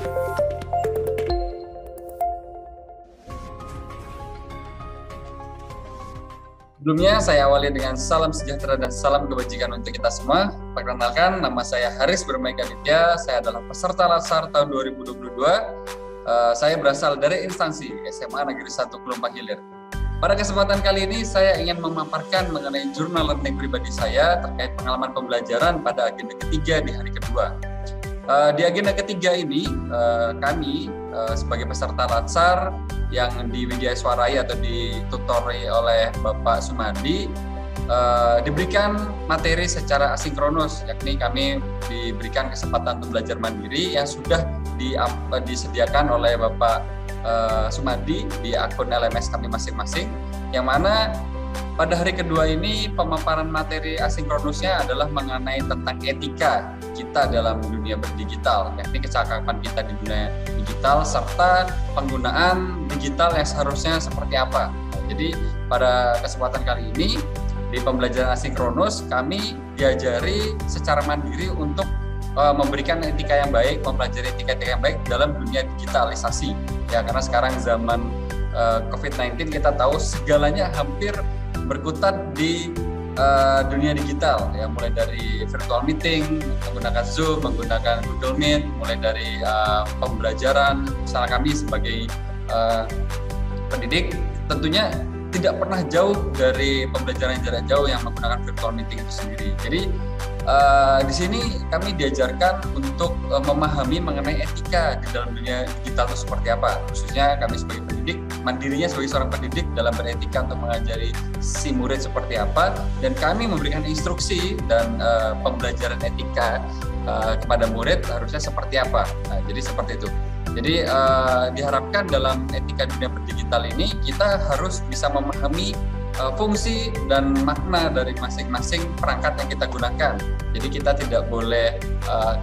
Sebelumnya saya awali dengan salam sejahtera dan salam kebajikan untuk kita semua. Perkenalkan, nama saya Haris Bermaika Ditya. Saya adalah peserta Latsar tahun 2022. Saya berasal dari instansi SMA Negeri 1 Pelumpang Hilir. Pada kesempatan kali ini saya ingin memaparkan mengenai jurnal learning pribadi saya terkait pengalaman pembelajaran pada agenda ketiga di hari kedua. Di agenda ketiga ini kami sebagai peserta Latsar yang di Widya Swarai atau ditutori oleh Bapak Sumadi diberikan materi secara asinkronus, yakni kami diberikan kesempatan untuk belajar mandiri yang sudah disediakan oleh Bapak Sumadi di akun LMS kami masing-masing, yang mana pada hari kedua ini pemaparan materi asinkronusnya adalah mengenai tentang etika kita dalam dunia berdigital, yakni kecakapan kita di dunia digital serta penggunaan digital yang seharusnya seperti apa. Jadi pada kesempatan kali ini di pembelajaran asinkronus kami diajari secara mandiri untuk memberikan etika yang baik, mempelajari etika yang baik dalam dunia digitalisasi. Ya, karena sekarang zaman COVID-19 kita tahu segalanya hampir berkutat di dunia digital, ya, mulai dari virtual meeting, menggunakan Zoom, menggunakan Google Meet, mulai dari pembelajaran. Misalnya kami sebagai pendidik tentunya tidak pernah jauh dari pembelajaran jarak jauh yang menggunakan virtual meeting itu sendiri. Jadi di sini kami diajarkan untuk memahami mengenai etika di dalam dunia digital itu seperti apa. Khususnya kami sebagai pendidik, mandirinya sebagai seorang pendidik dalam beretika untuk mengajari si murid seperti apa, dan kami memberikan instruksi dan pembelajaran etika kepada murid harusnya seperti apa. Nah, jadi seperti itu. Jadi diharapkan dalam etika dunia berdigital ini kita harus bisa memahami fungsi dan makna dari masing-masing perangkat yang kita gunakan. Jadi kita tidak boleh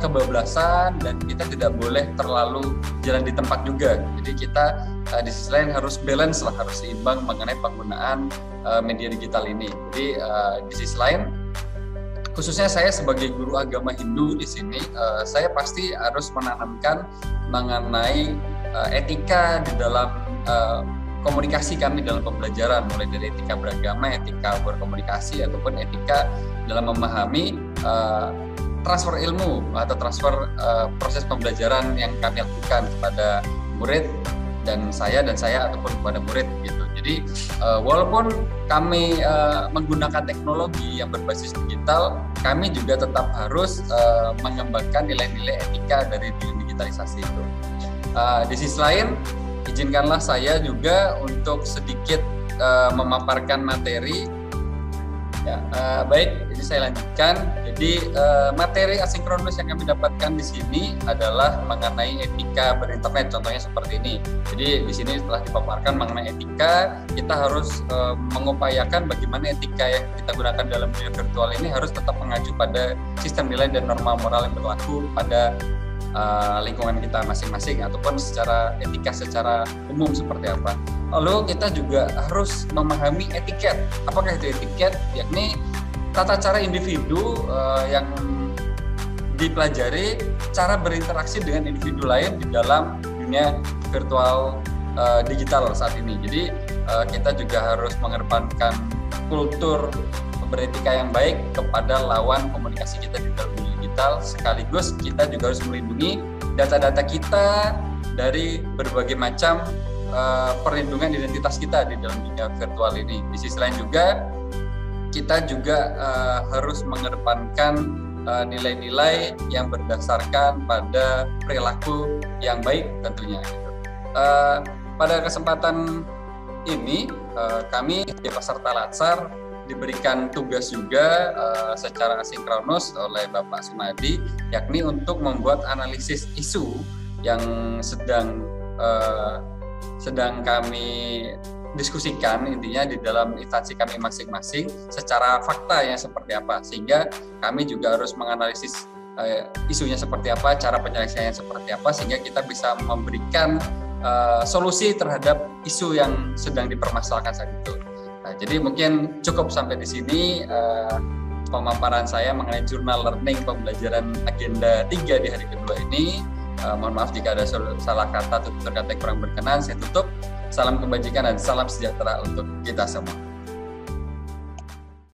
kebablasan dan kita tidak boleh terlalu jalan di tempat juga. Jadi kita di sisi lain harus balance lah, harus seimbang mengenai penggunaan media digital ini. Jadi di sisi lain, khususnya saya sebagai guru agama Hindu di sini, saya pasti harus menanamkan mengenai etika di dalam komunikasi kami dalam pembelajaran, mulai dari etika beragama, etika berkomunikasi, ataupun etika dalam memahami transfer ilmu atau transfer proses pembelajaran yang kami lakukan kepada murid dan saya ataupun kepada murid gitu. Jadi walaupun kami menggunakan teknologi yang berbasis digital, kami juga tetap harus mengembangkan nilai-nilai etika dari digitalisasi itu. Di sisi lain, izinkanlah saya juga untuk sedikit memaparkan materi. Ya, baik, jadi saya lanjutkan. Jadi materi asinkronus yang kami dapatkan di sini adalah mengenai etika berinternet, contohnya seperti ini. Jadi di sini setelah dipaparkan mengenai etika, kita harus mengupayakan bagaimana etika yang kita gunakan dalam dunia virtual ini harus tetap mengacu pada sistem nilai dan norma moral yang berlaku pada lingkungan kita masing-masing, ataupun secara etika secara umum seperti apa. Lalu kita juga harus memahami etiket. Apakah itu etiket? Yakni tata cara individu yang dipelajari cara berinteraksi dengan individu lain di dalam dunia virtual digital saat ini. Jadi kita juga harus mengedepankan kultur beretika yang baik kepada lawan komunikasi kita di dalam dunia digital, sekaligus kita juga harus melindungi data-data kita dari berbagai macam perlindungan identitas kita di dalam dunia virtual ini. Di sisi lain juga kita juga harus mengedepankan nilai-nilai yang berdasarkan pada perilaku yang baik tentunya. Pada kesempatan ini kami di peserta Latsar diberikan tugas juga secara asinkronus oleh Bapak Sumadi, yakni untuk membuat analisis isu yang sedang kami diskusikan, intinya di dalam instansi kami masing-masing secara fakta yang seperti apa, sehingga kami juga harus menganalisis isunya seperti apa, cara penyelesaiannya seperti apa, sehingga kita bisa memberikan solusi terhadap isu yang sedang dipermasalahkan saat itu. Nah, jadi mungkin cukup sampai di sini pemaparan saya mengenai jurnal learning pembelajaran agenda 3 di hari kedua ini. Mohon maaf jika ada salah kata atau tutur kata yang kurang berkenan. Saya tutup. Salam kebajikan dan salam sejahtera untuk kita semua.